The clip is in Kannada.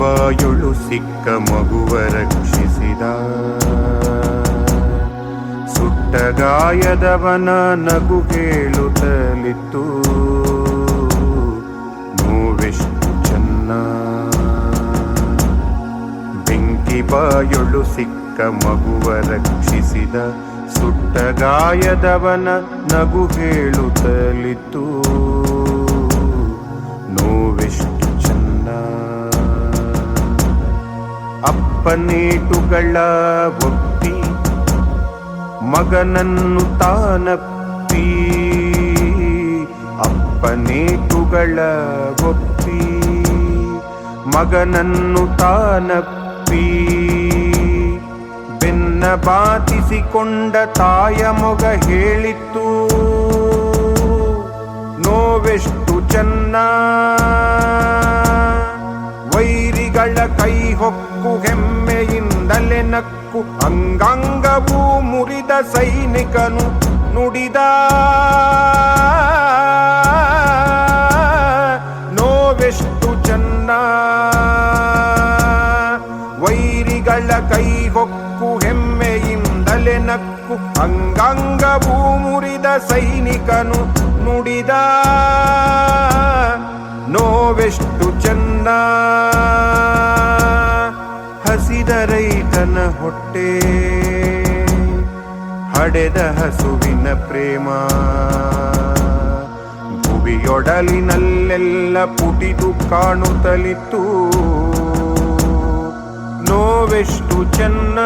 ಬಾಯೊಳು ಸಿಕ್ಕ ಮಗುವ ರಕ್ಷಿಸಿದ. ಸುಟ್ಟ ಗಾಯದವನ ನಗು ಕೇಳುತ್ತಲಿತ್ತು, ನೋವೆಷ್ಟು ಚೆನ್ನ. ಬೆಂಕಿ ಬಾಯೊಳು ಸಿಕ್ಕ ಮಗುವ ರಕ್ಷಿಸಿದ. ಸುಟ್ಟ ಗಾಯದವನ ನಗು ಹೇಳುತ್ತಲಿತ್ತು, ನೋವೆಷ್ಟು ಚೆನ್ನ. ಅಪ್ಪನೇಟುಗಳ ಒಪ್ಪಿ ಮಗನನ್ನು ತಾನಪ್ಪಿ. ಅಪ್ಪನೇಟುಗಳ ಒಪ್ಪಿ ಮಗನನ್ನು ತಾನಪ್ಪಿ. ಬೆನ್ನ ಬಾತಿಸಿಕೊಂಡ ತಾಯ ಮೊಗ ಹೇಳಿತ್ತು, ನೋವೆಷ್ಟು ಚೆನ್ನ. ವೈರಿಗಳ ಕೈ ಹೊಕ್ಕು ಹೆಮ್ಮೆಯಿಂದಲೇ ನಕ್ಕು ಅಂಗಾಂಗವೂ ಮುರಿದ ಸೈನಿಕನು ನುಡಿದ, ನೋವೆಷ್ಟು ಚೆನ್ನ. ವೈರಿಗಳ ಕೈ ಹೊಕ್ಕು ಹೆಮ್ಮೆಯಿಂದಲೇ ನಕ್ಕು ಅಂಗಾಂಗವೂ ಮುರಿದ ಸೈನಿಕನು ನುಡಿದ, ನೋವೆಷ್ಟು ಚೆನ್ನ. ಹಸಿದ ರೈತನ ಹೊಟ್ಟೆ ಹಡೆದ ಹಸುವಿನ ಪ್ರೇಮ. ಭುವಿಯೊಡಲಿನಲ್ಲೆಲ್ಲ ಪುಟಿದು ಕಾಣುತ್ತಲಿತ್ತು, ನೋವೆಷ್ಟು ಚೆನ್ನ.